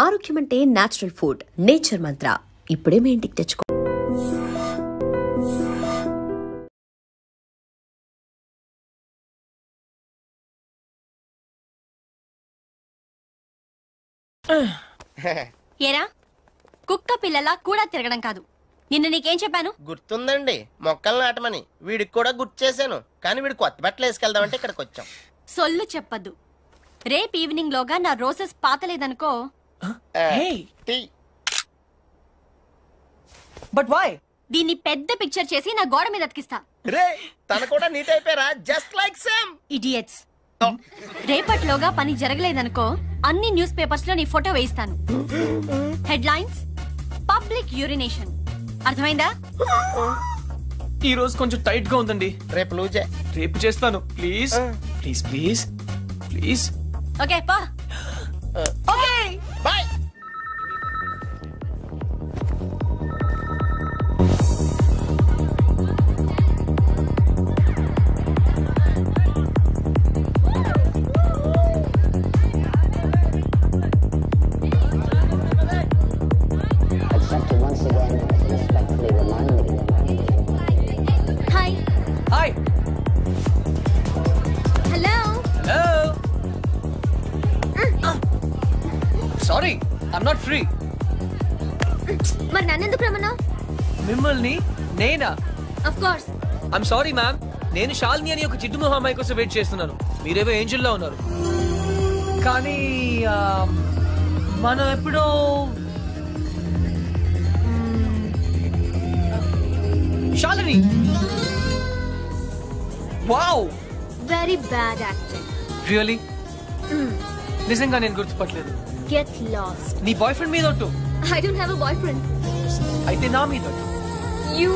ఆరోగ్యం అంటే natural food. Nature మంత్ర ఇప్పుడే మీ ఇంటికి తెచ్చుకో. ఏరా కుక్క పిల్లలా కూడా తిరగడం కాదు. నిన్న నీకేం చెప్పాను? గుర్తుందండి, మొక్కలు నాటమని. వీడికి కూడా గుర్తు చేశాను, కానీ వీడు కొత్త బట్టలు వేసుకెళ్దామంటే ఇక్కడికి వచ్చాం. సొల్లు చెప్పద్దు. రేపు ఈవినింగ్ లోగా నా రోజెస్ పాతలేదనుకో. But why? దీన్ని పెద్ద పిక్చర్ చేసి నా గోడ మీద అతికిస్తా. రే తన కూడా నీట్ అయిపోయారా? Just like same idiots. రేపటిలోగా పని జరగలేదనుకో అన్ని న్యూస్ పేపర్స్ లో నీ ఫోటో వేయిస్తాను. Headlines public urination. అర్థమైందా? ఈ రోజు కొంచెం టైట్ గా ఉందండి. రేపు లూజే. రేపు చేస్తాను. Please please please please. Okay పా. Okay bye. Sorry, I'm not free. మరి నన్నెందుకు రమ్మన్నావు? మిమ్మల్ని నేనా? Of course. I'm sorry ma'am, నేను శాలిని అని ఒక జిడ్డు మొహం అమ్మాయి కోసం వెయిట్ చేస్తున్నాను. మీరేవో ఏంజెల్లా ఉన్నారు. కానీ మనం ఎప్పుడో Shalini. Wow, very bad acting. Really? నిజంగా నేను గుర్తుపట్టలేదు. Get lost. నీ బాయ్ ఫ్రెండ్ మీద ఒట్టు. I don't have a boyfriend. అయితే నా మీద ఒట్టు. You?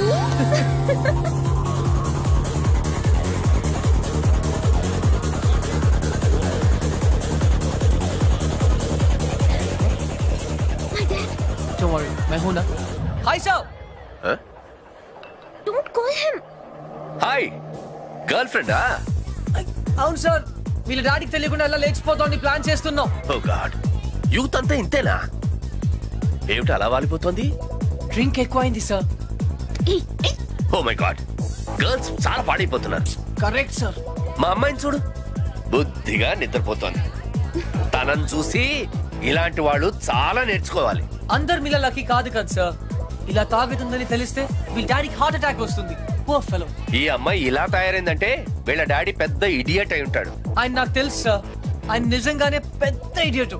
My dad. Don't worry, मैं हूं ना. Hi sir. Huh? Don't call him. Hi. Girlfriend ah? అవును సార్, వీళ్ళ డాడీకి తెలియకుండా ఎలా లేచిపోతోంది ప్లాన్ చేస్తున్నాం. Oh God. యూత్ అంతా ఇంతేనా? ఏమిటి అలా వాలిపోతుంది? డ్రింక్ ఎక్కువైంది sir. Oh my God, girls చాలా పాడైపోతున్నారు. Correct sir. మా అమ్మాయిని చూడు, బుద్ధిగా నిద్రపోతోంది. తనని చూసి ఇలాంటి వాళ్ళు చాలా నేర్చుకోవాలి. అందరు మీలా లక్కీ కాదు కదా సార్. ఇలా తాగుతుందని తెలిస్తే వీళ్ళ డాడీకి హార్ట్ అటాక్ వస్తుంది. Poor fellow. ఈ అమ్మాయి ఇలా తయారైందంటే వీళ్ళ డాడీ పెద్ద ఇడియట్ అయి ఉంటాడు. ఆయన నాకు తెలుసు సార్, ఆయన నిజంగానే పెద్ద idiot.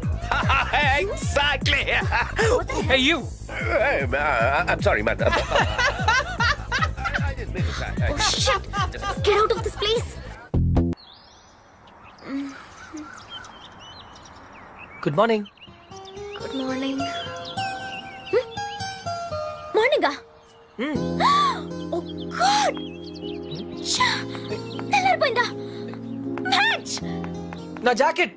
Exactly. Hey you. I'm sorry man. Oh shit. Get out of this place. Good morning. Good morning. Morning ah? Oh god. తెల్లారిపోయిందా? మ్యాచ్. నా jacket.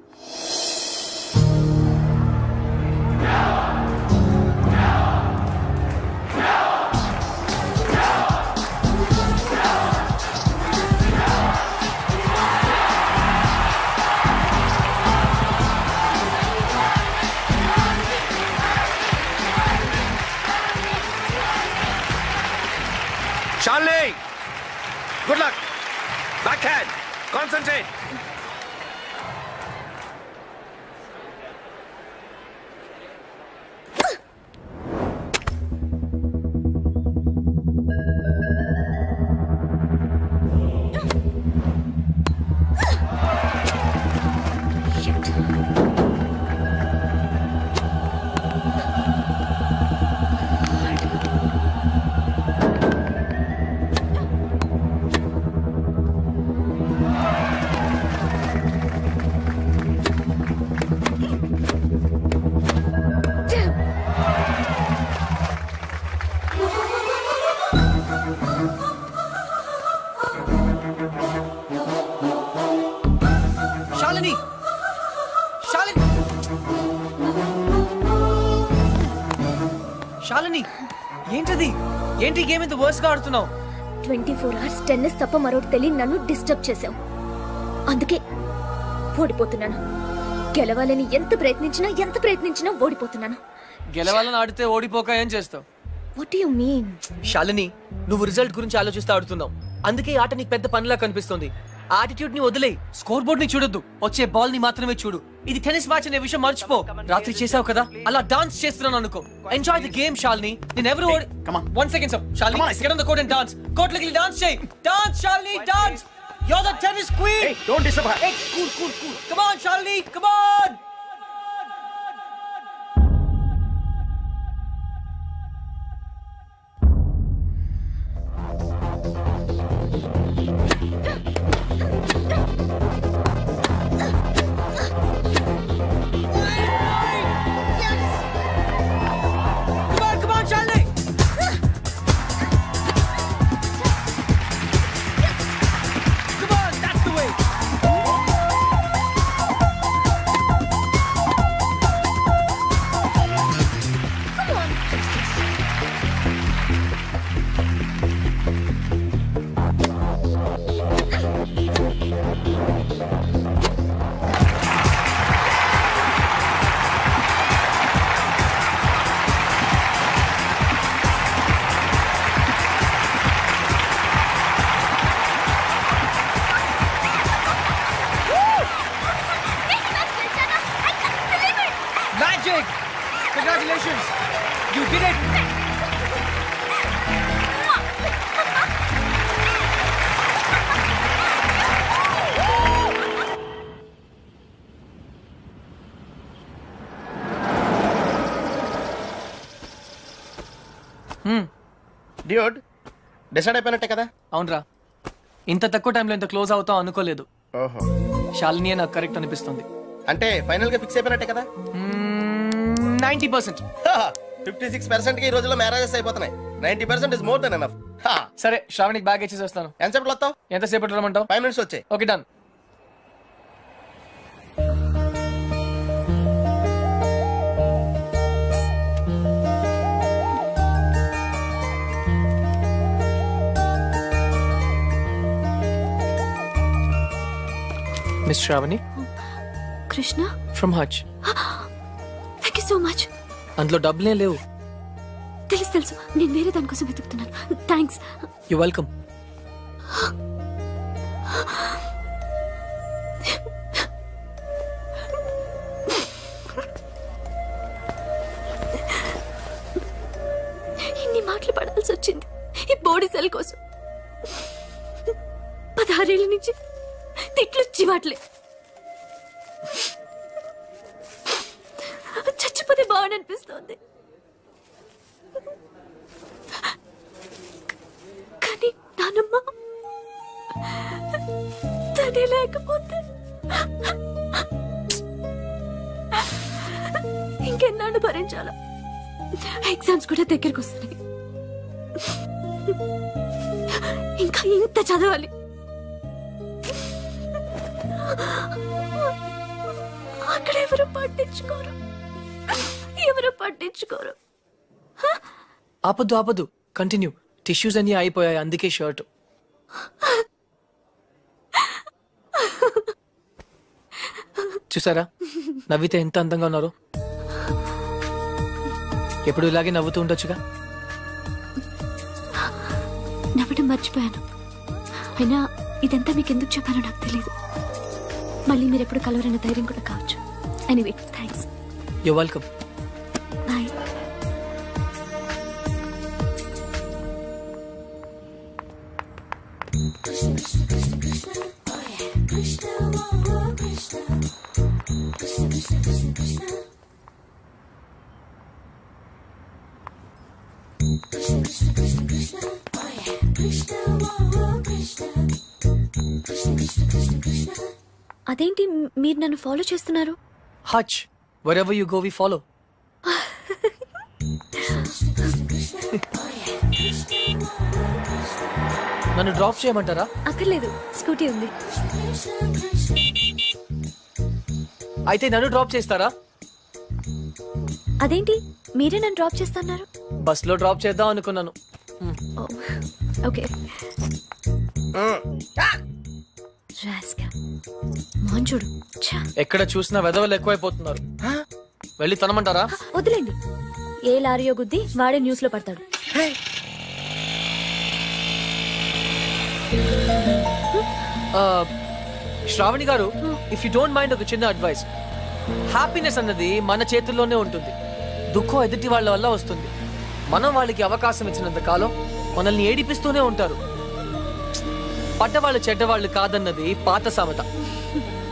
Shalini, good luck. Backhand, concentrate. Shalini, Shalini, Shalini, ఏంటది? ఏంటి గేమ్ ఇంత verse గా ఆడుతున్నావు? 24 hours tennis తప్ప మరొకటి తెలియని నన్ను డిస్టర్బ్ చేసావు. అందుకే ఓడిపోతున్నాను. గెలవాలని ఎంత ప్రయత్నించినా ఓడిపోతున్నాను. గెలవాలని ఆడితే ఓడిపోక ఏం చేస్తావు? What do you mean? Shalini, నువ్వు రిజల్ట్ గురించి ఆలోచిస్తూ ఆడుతున్నావు. అందుకే ఈ ఆట నీకు పెద్ద పనిలా కనిపిస్తుంది. ఆటిట్యూడ్ ని వదిలేయి. స్కోర్ బోర్డ్ ని చూడొద్దు, వచ్చే బాల్ ని మాత్రమే చూడు. ఇది టెన్నిస్ మ్యాచ్ అనే విషయం మర్చిపో. రాత్రి చేసావు కదా, అలా డాన్స్ చేస్తున్నాను అనుకో. Enjoy the game Shalini. నేను ఎవరు ఓడి. 1 second sir. Shalini, get on the court and dance. Court లోకి డాన్స్ చేయి. Dance Shalini, dance. You're the tennis queen. Hey, don't disturb her. Hey, cool. Come on Shalini, come on. Congratulations! You did it! Dude, decide అయిపోయినట్టే కదా? అవునరా, ఇంత తక్కువ టైంలో ఇంత close అవుతాం అనుకోలేదు. ఓహో, శాలిని నాకు కరెక్ట్ అనిపిస్తుంది. అంటే ఫైనల్ గా ఫిక్స్ అయిపోయినట్టే కదా? 90%. 56% కి ఈ రోజుల్లో మ్యారేజెస్ అయిపోతున్నాయి. 90% ఇస్ మోర్ దెన్ ఎనఫ్. సరే, శ్రావణికి బ్యాగ్ ఇచ్చేసి వస్తాను. ఎంతసేపట్లో వస్తావు? ఎంతసేపట్లో రమ్మంటావు? 5 minutes వచ్చాయి. Okay, done. Miss Shravani? Krishna? From Hutch. Thank you so much. అందులో డబ్బులే లేవు. తెలుసు, నేను వేరే దానికోసం వెతుకుతున్నాను. థ్యాంక్స్. You welcome. ఇన్ని మాటలు పడాల్సి వచ్చింది ఈ బోడీ సెల్ కోసం. 16 ఏళ్ళ నుంచి తిట్లు చివాట్లే. చచ్చిపోతే బాగుందనిపిస్తోంది. కానీ నానమ్మ తనే లేకపోతే ఇంకెన్నాళ్ళు భరించాలా? ఎగ్జామ్స్ కూడా దగ్గరకు వస్తున్నాయి. ఇంకా ఇంత చదవాలి. అక్కడ ఎవరు పట్టించుకోరు. ఆపద్దు, కంటిన్యూ. టిష్యూస్ అన్ని అయిపోయాయి, అందుకే షర్ట్. చూసారా నవ్వితే ఎంత అందంగా ఉన్నారు. ఎప్పుడు ఇలాగే నవ్వుతూ ఉండొచ్చుగా. నవ్వడం మర్చిపోయాను. అయినా ఇదంతా మీకు ఎందుకు చెప్పానో నాకు తెలియదు. మళ్ళీ మీరు ఎప్పుడు కలవరన్న ధైర్యం కూడా కావచ్చు. Anyway, thanks. You welcome. Bye. అదేంటి మీరు నన్ను ఫాలో చేస్తున్నారు? Hutch, wherever you go we follow. నన్ను డ్రాప్ చేయమంటారా? అక్కర్లేదు, స్కూటీ ఉంది. అయితే నన్ను డ్రాప్ చేస్తారా? అదేంటి మీరే నన్ను డ్రాప్ చేస్తున్నారు? బస్ లో డ్రాప్ చేద్దాం అనుకున్నాను. ఓకే. మాంచుడు ఎక్కడ చూసినా వెదవలు ఎక్కువైపోతున్నారు. వెళ్ళి తనమంటారా? వదిలేండి, ఏ లారీయో గుద్ది వాడే న్యూస్ లో పడతాడు. శ్రావణి గారు, ఇఫ్ యూ డోంట్ మైండ్ ఒక చిన్న అడ్వైస్. హ్యాపీనెస్ అన్నది మన చేతుల్లోనే ఉంటుంది. దుఃఖం ఎదుటి వాళ్ళ వల్ల వస్తుంది. మనం వాళ్ళకి అవకాశం ఇచ్చినంత కాలం మనల్ని ఏడిపిస్తూనే ఉంటారు. పడ్డవాళ్ళు చెడ్డవాళ్ళు కాదన్నది పాత సామెత.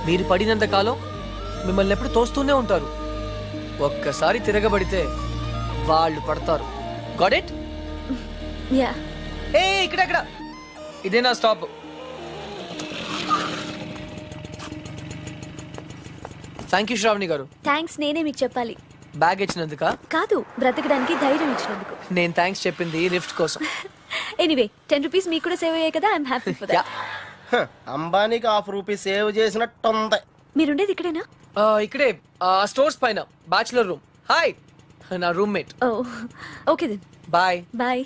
మీరు పడినంత కాలం మిమ్మల్ని ఎప్పుడు తోస్తూనే ఉంటారు. ఒక్కసారి తిరగబడితే వాళ్ళు పడతారు. Got it? యా. ఏ ఇక్కడ ఇదే నా స్టాప్. థ్యాంక్ యూ శ్రావణి గారు. థ్యాంక్స్ నేనే మీకు చెప్పాలి. బ్యాగ్ ఇచ్చినందుక కాదు, బ్రతకడానికి ధైర్యం ఇచ్చినందుకు. నేను థ్యాంక్స్ చెప్పింది లిఫ్ట్ కోసం. ఎనీవే 10 రూపీస్ మీకు కూడా సేవ్ అయ్యాయి కదా. I'm happy for that. అంబానీకి ₹1 సేవ్ చేసినట్టుంది. మీరుండేది ఇక్కడేనా? ఇక్కడే స్టోర్స్ పైన బ్యాచులర్ రూమ్. హాయ్, నా roommate. Oh okay then, bye. Bye.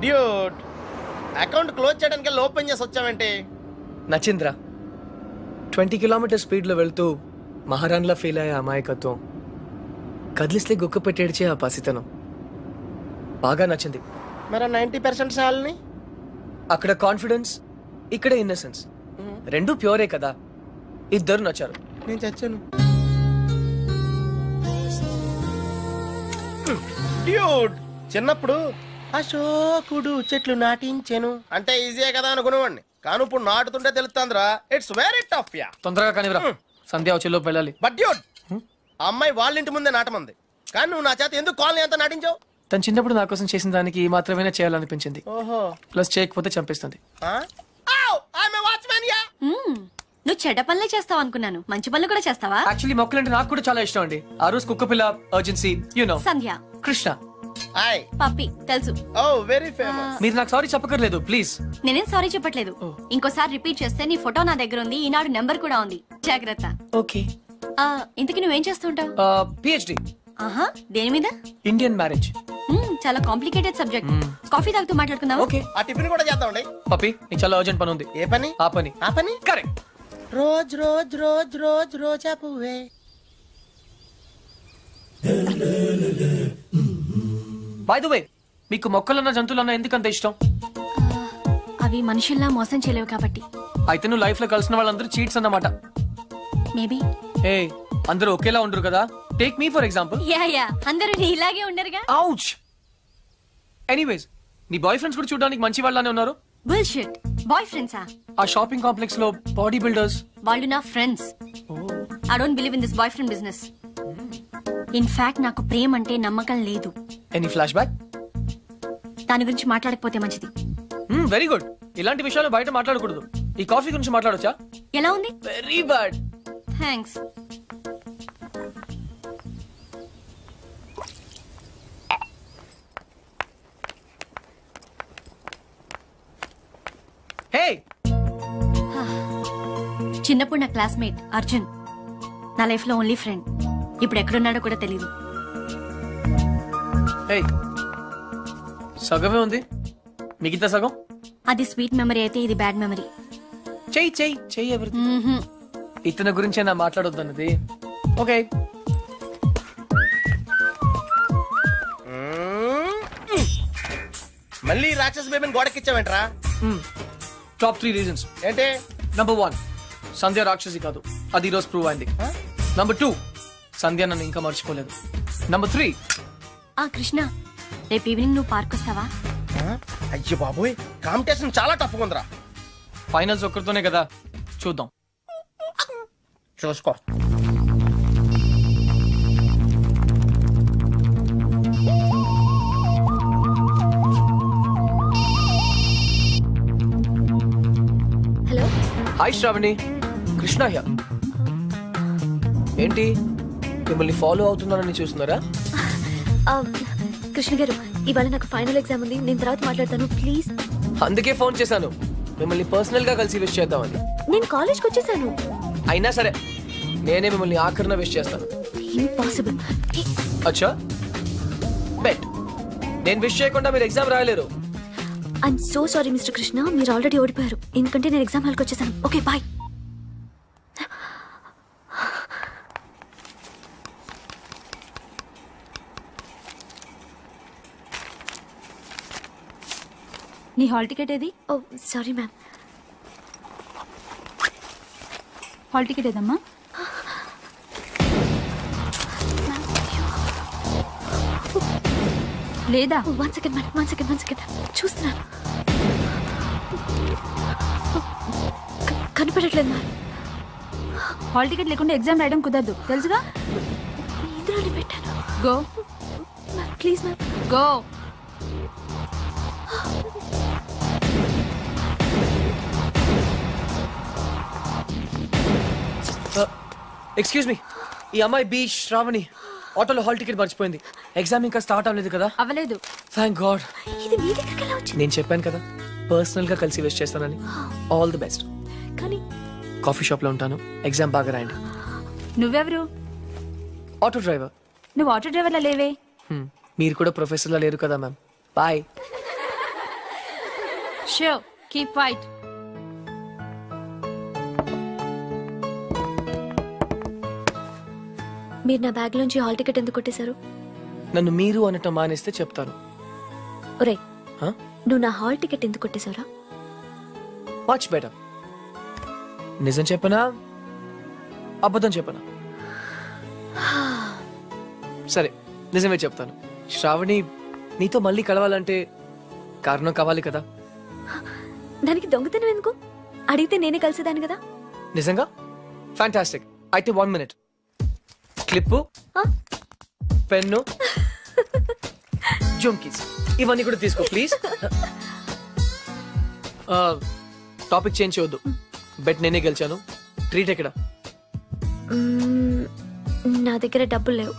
Dude, account close చేయడానికి ఓపెన్ చేసి వచ్చావేంటి? నచింద్ర 20 కిలోమీటర్ స్పీడ్లో వెళ్తూ మహారాణ్లా ఫీల్ అయ్యే అమాయకత్వం, కదిలిస్తే గుక్క పెట్టేడ్చే ఆ పసితనం బాగా నచ్చింది. మరి 90% సాల్ని? అక్కడ కాన్ఫిడెన్స్, ఇక్కడ ఇన్నసెన్స్, రెండు ప్యూరే కదా. ఇద్దరు నచ్చారు. నేను చచ్చాను. డ్యూడ్, చిన్నప్పుడు అశోకుడు చెట్లు నాటించెను అంటే ఈజీయే కదా అనుకునేవాడిని. కానీ ఇప్పుడు నాటుతుంటే తెలుస్తుందిరా, ఇట్స్ వెరీ టఫ్. యా, తొందరగా కానివ్వరా, సంధ్య వచ్చేలోపు వెళ్ళాలి. బట్ డ్యూడ్, ఆ అమ్మాయి వాళ్ళ ఇంటి ముందే నాటమంది, కానీ నువ్వు నా చేత ఎందుకు కాలనీ అంతా నాటించావు? తను చిన్నప్పుడు నా కోసం చేసిన దానికి మాత్రమే చేయాలనిపించింది. ఓహో, ప్లస్ చేయకపోతే చంపేస్తుంది. నువ్వు చెడ్డ పనులే చేస్తావు అనుకున్నాను, మంచి పనులు కూడా చేస్తావా? యాక్చువల్లీ మొక్కలంటే నాకు కూడా చాలా ఇష్టం అండి. ఆ రోజు కుక్క పిల్ల, అర్జెన్సీ, యు నో, సంధ్య, కృష్ణ, పప్పి తెలుసు. ఓ వెరీ ఫేమస్. మీరు నాకు సారీ చెప్పకర్లేదు ప్లీజ్. నేనేం సారీ చెప్పట్లేదు. ఇంకోసారి రిపీట్ చేస్తే నీ ఫోటో నా దగ్గర ఉంది, ఈనాడు నెంబర్ కూడా ఉంది, జాగ్రత్త. ఓకే. ఇంతకీ నువ్వేం చేస్తుంటావు? పిహెచ్డి. ఆహా, దేని మీద? Indian marriage. చాలా కాంప్లికేటెడ్ సబ్జెక్ట్. కాఫీ తాగుతూ మాట్లాడుకుందాం. ఓకే. ఆ టిఫిన్ కూడా చేద్దామండి. పప్పి, నీకు చాలా అర్జెంట్ పని ఉంది. ఏ పని? ఆ పని. ఆ పని correct. Rose rose rose rose రోజా పువ్వే. బై ద వే, మీకు మొక్కలన్న జంతువులన్న ఎందుకంత ఇష్టం? అవి మనుషుల్లా మోసం చేయలేవు కాబట్టి. అయితే నువ్వు లైఫ్ లో కలిసిన వాళ్ళందరూ చీట్స్ అన్నమాట. మేబీ. ఏ, అందరూ ఒకేలా ఉండరు కదా. Take me for example. Yeah అందరూ నీలాగే ఉండరుగా. ఔచ్. ఎనీవేస్, నీ బాయ్ ఫ్రెండ్స్ కూడా చూడడానికి మంచి వాళ్ళనే ఉన్నారు. బుల్షిట్. బాయ్ ఫ్రెండ్సా? ఆ షాపింగ్ కాంప్లెక్స్ లో బాడీ బిల్డర్స్. వాళ్ళు నా friends. I don't believe in this boy friend business. In fact నాకు ప్రేమ అంటే నమ్మకం లేదు. Any flash back? దాని గురించి మాట్లాడకపోతే మంచిది. Very good. ఇలాంటి విషయాలు బయట మాట్లాడకూడదు. ఈ కాఫీ గురించి మాట్లాడొచ్చా? ఎలా ఉంది? Very bad. థ్యాంక్స్. హే, చిన్నప్పుడు నా క్లాస్మేట్ అర్జున్, నా లైఫ్ లో ఓన్లీ ఫ్రెండ్. ఇప్పుడు ఎక్కడున్నాడో కూడా తెలీదు. హే, సగమే ఉంది, మిగతా సగం అది స్వీట్ మెమరీ అయితే ఇది బ్యాడ్ మెమరీ. చెయ్యి చెయ్యి చెయ్యి. ఎవరి ఇతని గురించే నా మాట్లాడొద్దన్నది. ఓకే. మళ్ళీ రాక్షస్ బేబీని గోడకిచ్చావేంట్రా? టాప్ 3 రీజన్స్ ఏంటి? నంబర్ 1, సంధ్య రాక్షసి కాదు, అది ఈరోజు ప్రూవ్ అయింది. నంబర్ 2, సంధ్య నన్ను ఇంకా మర్చిపోలేదు. నంబర్ 3, కృష్ణ, రేపు ఈవినింగ్ నువ్వు పార్క్ వస్తావా? అయ్యో బాబోయ్, కాంపిటీషన్ చాలా టఫ్ ఉందిరా. ఫైనల్స్ ఒక్కరితోనే కదా, చూద్దాం. చూసుకో. Hello. Hi Shravani, Krishna here. ఏంటి మిమ్మల్ని ఫాలో అవుతున్నారని చూస్తున్నారా? కృష్ణ గారు, ఇవాళ నాకు ఫైనల్ ఎగ్జామ్ ఉంది, నేను తర్వాత మాట్లాడతాను ప్లీజ్. అందుకే ఫోన్ చేశాను, మిమ్మల్ని పర్సనల్ గా కలిసి విష్ చేద్దామని. నేను కాలేజ్కి వచ్చేసాను. అయినా సరే నేనే మిమ్మల్ని ఆఖరిన విష్ చేస్తాను. ఇంపాసిబుల్. అచ్చా బెట్, నేను విష్ చేయకుండా మీరు ఎగ్జామ్ రాయలేరు. I'm so sorry mister Krishna, మీరు ఆల్రెడీ ఓడిపోయారు, ఎందుకంటే నేను ఎగ్జామ్ హాల్కి వచ్చేసాను. Okay bye. నీ హాల్ టికెట్ ఏది? Oh sorry ma'am. Hall ticket ఏదమ్మా? లేదా? One second ma'am, one second చూస్తున్నాను. కనపడట్లేదు మ్యామ్. హాల్ టికెట్ లేకుండా ఎగ్జామ్ రాయడం కుదరదు, తెలుసుగా? ఇందులోనే పెట్టాను. Go ma'am please ma'am. Go. Excuse me, ఈ అమ్మాయి బి శ్రావణి ఆటోలో హాల్ టికెట్ మర్చిపోయింది. ఎగ్జామ్ ఇంకా స్టార్ట్ అవ్వలేదు కదా? అవ్వలేదు. Thank God. ఇది మీ దగ్గరికి ఎలా వచ్చింది? నేను చెప్పాను కదా పర్సనల్ గా కలిసి విష్ చేస్తానని. All the best. కానీ కాఫీ షాప్ లో ఉంటాను, ఎగ్జామ్ బాగా రాయండి. నువ్వెవరు? Auto driver. నువ్వు ఆటో డ్రైవర్లా లేవే. మీరు కూడా ప్రొఫెసర్ లా లేరు కదా ma'am. Bye. So keep fight. మీరు నా బ్యాగ్ లోంచి హాల్ టికెట్ ఎందుకు కొట్టేశారు? నన్ను మీరు అనటం మానేస్తే చెప్తాను. ఒరే, Huh? నువ్వు నా హాల్ టికెట్ ఎందుకు కొట్టేశారా? Much better. నిజం చెప్పనా అబద్ధం చెప్పనా? సరే నిజమే చెప్తాను. శ్రావణి, నీతో మళ్ళీ కలవాలంటే కారణం కావాలి కదా? దానికి దొంగతనం ఎందుకు? అడిగితే నేనే కలిసేదాన్ని కదా. నిజంగా? ఫ్యాంటాస్టిక్. అయితే 1 minute. క్లిప్పు, పెన్ను, జుమ్కీస్ ఇవన్నీ కూడా తీసుకో ప్లీజ్. టాపిక్ చేంజ్ చేయొద్దు. బెట్ నేనే గెలిచాను. ట్రీట్ ఎక్కడ? నా దగ్గర డబ్బులు లేవు.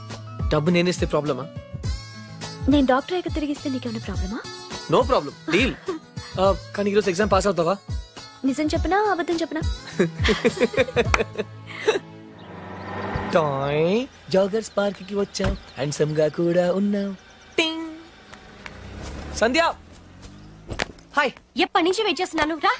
డబ్బు నేనేస్తే ప్రాబ్లమా? నేను డాక్టర్ అయ్యాక తిరిగిస్తే నీకేమైనా ప్రాబ్లమా? No problem, deal. కానీ ఈరోజు ఎగ్జామ్ పాస్ అవుతావా? నిజం చెప్పనా అబద్ధం చెప్పనా? జాగర్స్ పార్క్ కి వచ్చాం, హ్యాండ్సమ్ గా కూడా ఉన్నాం. టింగ్. సంధ్య హాయ్. ఎప్పటి నుంచి వెయిట్ చేస్తున్నాను, రా.